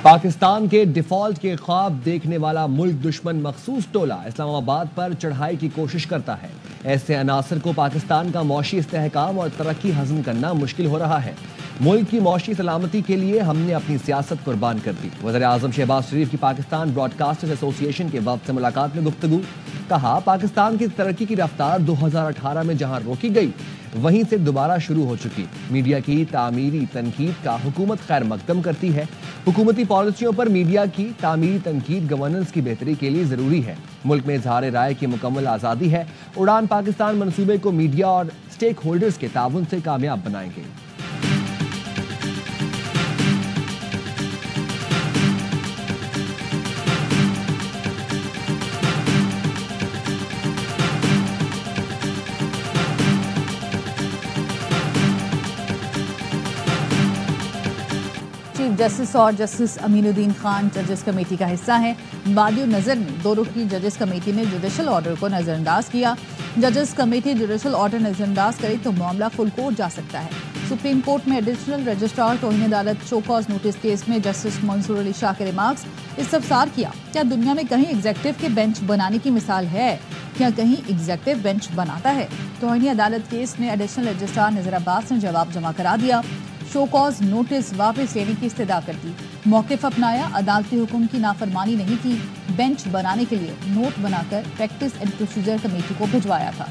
पाकिस्तान के डिफॉल्ट के ख्वाब देखने वाला मुल्क दुश्मन मखसूस टोला इस्लामाबाद पर चढ़ाई की कोशिश करता है। ऐसे अनासर को पाकिस्तान का मौशी इस्तेहकाम और तरक्की हजम करना मुश्किल हो रहा है। मुल्क की मौशी सलामती के लिए हमने अपनी सियासत कुर्बान कर दी। वज़ीर-ए-आज़म शहबाज शरीफ की पाकिस्तान ब्रॉडकास्टर्स एसोसिएशन के वक्त से मुलाकात में गुफ्तगू। कहा, पाकिस्तान की तरक्की की रफ्तार 2018 में जहां रोकी गई वहीं से दोबारा शुरू हो चुकी। मीडिया की तामीरी तनकीद का हुकूमत खैर मकदम करती है। हुकूमती पॉलिसियों पर मीडिया की तामीरी तनकीद गवर्नेंस की बेहतरी के लिए जरूरी है। मुल्क में इजहार राय की मुकम्मल आज़ादी है। उड़ान पाकिस्तान मंसूबे को मीडिया और स्टेक होल्डर्स के ताउन से कामयाब बनाएंगे। चीफ जस्टिस और जस्टिस अमीनुद्दीन खान जजेस कमेटी का हिस्सा हैं। बादियो नज़र में 2 रुकनी जजेस कमेटी ने जुडिशल ऑर्डर को नज़रअंदाज किया। जजेस कमेटी जुडिशल ऑर्डर नज़रअंदाज करे तो मामला फुल कोर्ट जा सकता है। सुप्रीम कोर्ट में एडिशनल रजिस्ट्रार तौहीन अदालत शो कॉज नोटिस केस में जस्टिस मंसूर अली शाह के रिमार्क्स इस्तफसार किया। क्या दुनिया में कहीं एग्जेक्टिव के बेंच बनाने की मिसाल है? क्या कहीं एग्जेक्टिव बेंच बनाता है? तौहीन अदालत केस में एडिशनल रजिस्ट्रार नज़र अब्बास ने जवाब जमा करा दिया। शो कॉज नोटिस वापस लेने की इस्तदा कर दी। मौक़िफ़ अपनाया, अदालती हुक्म की नाफरमानी नहीं की। बेंच बनाने के लिए नोट बनाकर प्रैक्टिस एंड प्रोसीजर कमेटी को भिजवाया था।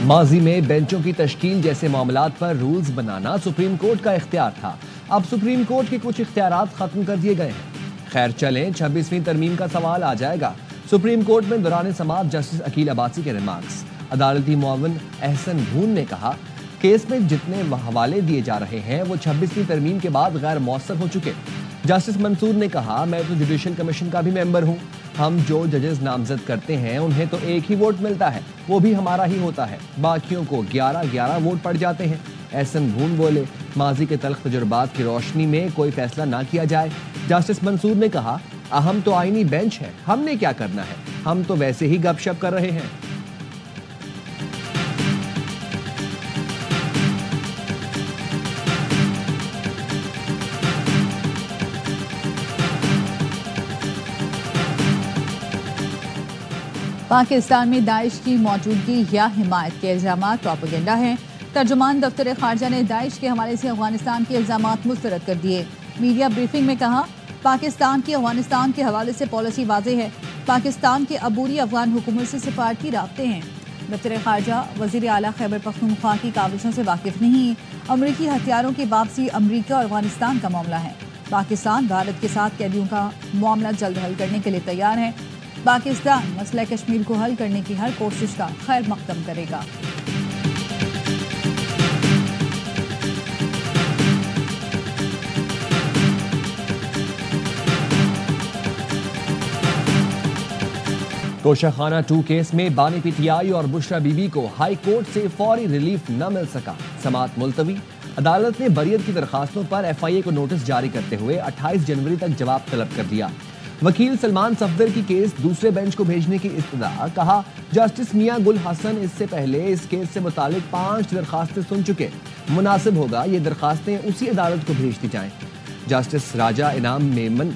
माजी में बेंचों की तश्कील जैसे मामलात पर रूल्स बनाना सुप्रीम कोर्ट का इख्तियार था। अब सुप्रीम कोर्ट के कुछ इख्तियारात खत्म कर दिए गए हैं। खैर चलें, 26वीं तरमीम का सवाल आ जाएगा। सुप्रीम कोर्ट में दौरान समाअत जस्टिस अकील अब्बासी के रिमार्क्स। अदालती मुआविन एहसन भून ने कहा, केस में जितने हवाले दिए जा रहे हैं वो 26वीं तरमीम के बाद गैर मौसर हो चुके। जस्टिस मंसूर ने कहा, मैं तो जुडिशल कमीशन का भी मेंबर हूँ। हम जो जजेस नामजद करते हैं उन्हें तो एक ही वोट मिलता है, वो भी हमारा ही होता है। बाकियों को 11-11 वोट पड़ जाते हैं। एहसन भून बोले, माजी के तल्ख तजुर्बात की रोशनी में कोई फैसला ना किया जाए। जस्टिस मंसूर ने कहा, अहम तो आईनी बेंच है, हमने क्या करना है, हम तो वैसे ही गपशप कर रहे हैं। पाकिस्तान में दाइश की मौजूदगी या हिमायत के इल्जामात प्रोपेगेंडा हैं। तर्जुमान दफ्तर खारजा ने दाइश के हवाले से अफगानिस्तान के इल्जामात मुस्तरद कर दिए। मीडिया ब्रीफिंग में कहा, पाकिस्तान की अफगानिस्तान के हवाले से पॉलिसी वाज़ेह है। पाकिस्तान के अबूरी अफगान हुकूमत से सिफारती राब्ते हैं। दफ्तर खारजा वज़ीर आला खैबर पख्तूनख्वा की काविशों से वाकिफ नहीं। अमरीकी हथियारों की वापसी अमरीका और अफगानिस्तान का मामला है। पाकिस्तान भारत के साथ कैदियों का मामला जल्द हल करने के लिए तैयार है। पाकिस्तान मसला कश्मीर को हल करने की हर कोशिश का खैर मकदम करेगा। तोशाखाना 2 केस में बानी पीटीआई और बुशरा बीबी को हाई कोर्ट से फौरी रिलीफ न मिल सका। समाअत मुलतवी। अदालत ने बरियत की दरखास्तों पर एफआईए को नोटिस जारी करते हुए 28 जनवरी तक जवाब तलब कर दिया। वकील सलमान सफदर की केस दूसरे बेंच को भेजने की इस्तदा। कहा, जस्टिस मियां गुल हसन इससे पहले इस केस से मुतालिक 5 दरखास्तें सुन चुके। मुनासिब होगा ये दरखास्तें उसी अदालत को भेज दी जाएं। जस्टिस राजा इनाम मेमन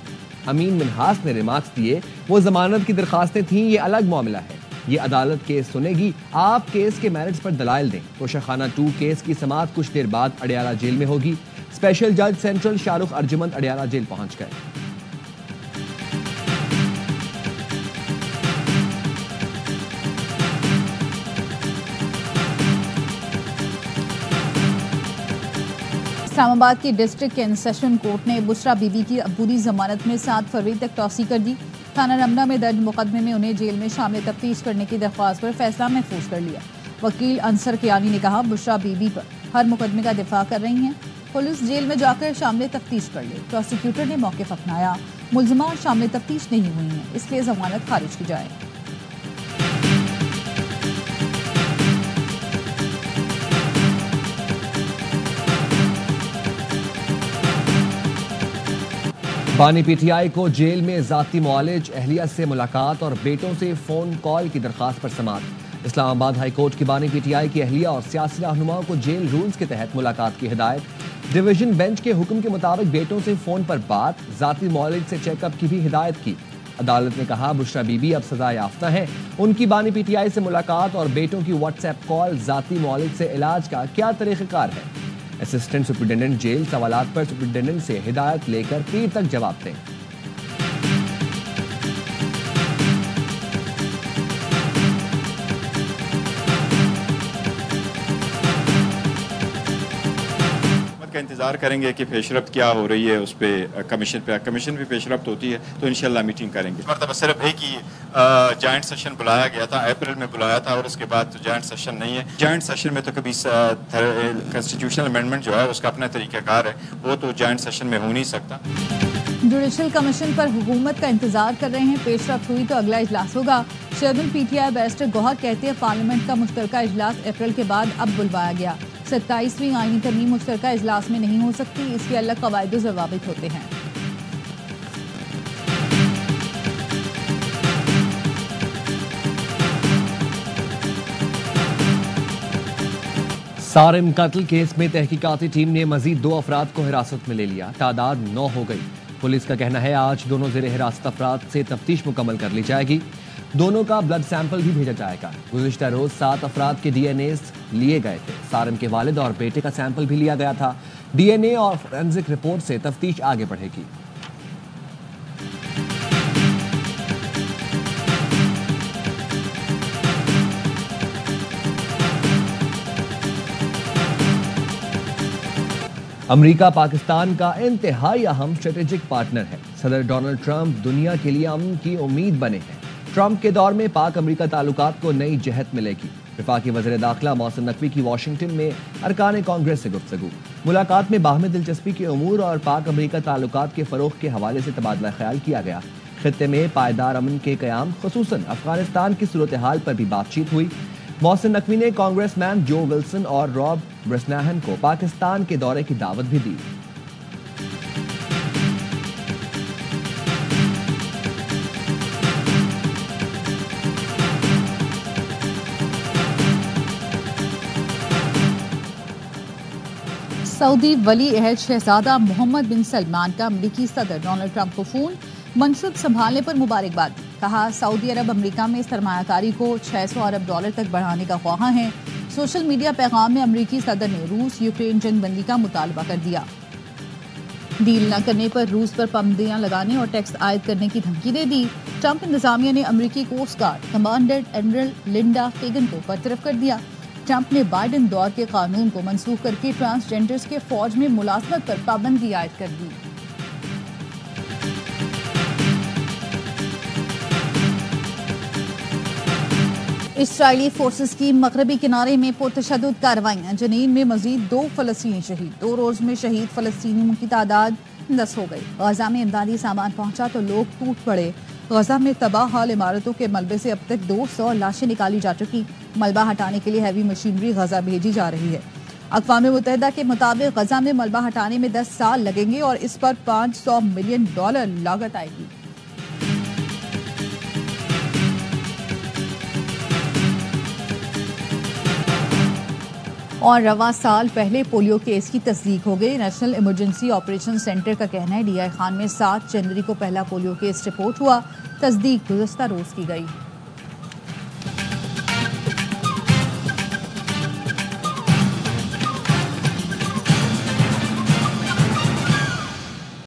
अमीन मिनहास ने रिमार्क्स दिए, वो जमानत की दरखास्तें थीं, ये अलग मामला है। ये अदालत केस सुनेगी, आप केस के मेरिट्स पर दलाइल दें। तोशाखाना 2 केस की समाअत कुछ देर बाद अडियाला जेल में होगी। स्पेशल जज सेंट्रल शाहरुख अर्जुमंद अडियाला जेल पहुंच गए। इस्लामाबाद की डिस्ट्रिक्ट एंड सेशन कोर्ट ने बुशरा बीबी की अबूरी जमानत में 7 फरवरी तक तौसी कर दी। थाना रमना में दर्ज मुकदमे में उन्हें जेल में शामिल तफ्तीश करने की दरख्वास्त पर फैसला महफूज कर लिया। वकील अंसर कियानी ने कहा, बुशरा बीबी पर हर मुकदमे का दिफा कर रही हैं। पुलिस जेल में जाकर शामिल तफ्तीश कर ले। प्रोसिक्यूटर ने मौक़िफ़ अपनाया, मुल्ज़िमात शामिल तफ्तीश नहीं हुई हैं, इसलिए जमानत खारिज की जाए। बानी पीटीआई को जेल में जाती मुआलिज, अहलिया से मुलाकात और बेटों से फोन कॉल की दरखास्त पर समाअत। इस्लामाबाद हाई कोर्ट की बानी पीटीआई की अहलिया और सियासी रहनुमाओं को जेल रूल्स के तहत मुलाकात की हिदायत। डिवीजन बेंच के हुक्म के मुताबिक बेटों से फोन पर बात, जाती मुआलिज से चेकअप की भी हिदायत की। अदालत ने कहा बुशरा बीबी अब सजा याफ्ता है, उनकी बानी पीटीआई से मुलाकात और बेटों की व्हाट्सएप कॉल जाती मुआलिज से इलाज का क्या तरीक़ाकार है। असिस्टेंट सुपरिटेंडेंट जेल सवालात पर सुपरिटेंडेंट से हिदायत लेकर पीर तक जवाब दें। का इंतजार करेंगे कि पेशरफ्त क्या हो रही है उस पर कमीशन भी पेशरफ्त होती है तो इंशाल्लाह मीटिंग करेंगे। मतलब सिर्फ एक ही जॉइंट सेशन बुलाया गया था, अप्रैल में बुलाया था और उसके बाद तो जॉइंट सेशन नहीं है। जॉइंट सेशन में तो कभी कॉन्स्टिट्यूशनल अमेंडमेंट जो है उसका अपना तरीक़ाकार है, वो तो जॉइंट सेशन में हो नहीं सकता। जुडिशल कमीशन पर हुकूमत का इंतजार कर रहे हैं, पेशरफ्त हुई तो अगला इजलास होगा। चेयरमैन पीटीआई बैरिस्टर गौहर कहते हैं पार्लियामेंट का मुश्तरका इजलास अप्रैल के बाद अब बुलवाया गया। 27वीं आईनी तरमीम मुश्तरका इजलास में नहीं हो सकती, इसके अलग कवायद ज़वाबित होते हैं। सारिम कत्ल केस में तहकीकाती टीम ने मजीद 2 अफराद को हिरासत में ले लिया, तादाद 9 हो गई। पुलिस का कहना है आज दोनों ज़ेरे हिरासत अफराद से तफ्तीश मुकम्मल कर ली जाएगी, दोनों का ब्लड सैंपल भी भेजा जाएगा। गुज़िश्ता रोज 7 अफराद के डीएनए लिए गए थे, सारिम के वालिद और बेटे का सैंपल भी लिया गया था। डीएनए और फोरेंसिक रिपोर्ट से तफ्तीश आगे बढ़ेगी। अमेरिका पाकिस्तान का इंतहाई अहम स्ट्रेटेजिक पार्टनर है। सदर डोनाल्ड ट्रंप दुनिया के लिए अमन की उम्मीद बने हैं। ट्रंप के दौर में पाक अमेरिका ताल्लुकात को नई जहत मिलेगी। वफाकी वज़ीर दाखिला मोहसिन नकवी की वाशिंगटन में अरकान कांग्रेस से गुफ्तगू। मुलाकात में बाहमी दिलचस्पी के उमूर और पाक अमेरिका ताल्लुकात के फ़रोग़ के हवाले से तबादला ख्याल किया गया। खित्ते में पायदार अमन के क़याम, ख़ुसूसन अफगानिस्तान की सूरत हाल पर भी बातचीत हुई। मोहसिन नकवी ने कांग्रेसमैन जो विल्सन और रॉब ब्रेसनैहन को पाकिस्तान के दौरे की दावत भी दी। सऊदी वली अहद शहजादा मोहम्मद बिन सलमान का अमरीकी सदर डोनाल्ड ट्रंप को फोन, मनसब संभालने पर मुबारकबाद। कहा सऊदी अरब अमरीका में सरमायाकारी को $600 अरब तक बढ़ाने का ख्वाहा है। सोशल मीडिया पैगाम में अमरीकी सदर ने रूस यूक्रेन जंग बंदी का मुतालबा कर दिया। डील न करने पर रूस पर पाबंदियां लगाने और टैक्स आयद करने की धमकी दे दी। ट्रंप इंतजामिया ने अमरीकी coast guard commander admiral Linda Fagan को बरतरफ कर दिया। ट्रंप ने बाइडेन दौर के कानून को मनसूख करके ट्रांसजेंडर्स के फौज में मुलाजमत पर पाबंदी आयद कर दी। इस्राइली फोर्सेस की मगरबी किनारे में पुरतशद्दुद कार्रवाइयां, जनीन में मजीद 2 फलस्तीनी शहीद। 2 रोज में शहीद फलस्तीनियों की तादाद 10 हो गई। गजा में इमदादी सामान पहुंचा तो लोग टूट पड़े। गजा में तबाह हाल इमारतों के मलबे से अब तक 200 लाशें निकाली जा चुकी। मलबा हटाने के लिए हैवी मशीनरी गजा भेजी जा रही है। अक़वाम मुत्तहिदा के मुताबिक गजा में मलबा हटाने में 10 साल लगेंगे और इस पर $500 मिलियन लागत आएगी। और रवा साल पहले पोलियो केस की तस्दीक हो गई। नेशनल इमरजेंसी ऑपरेशन सेंटर का कहना है DI खान में 7 जनवरी को पहला पोलियो केस रिपोर्ट हुआ। तस्दीक गुज़श्ता रोज की गई।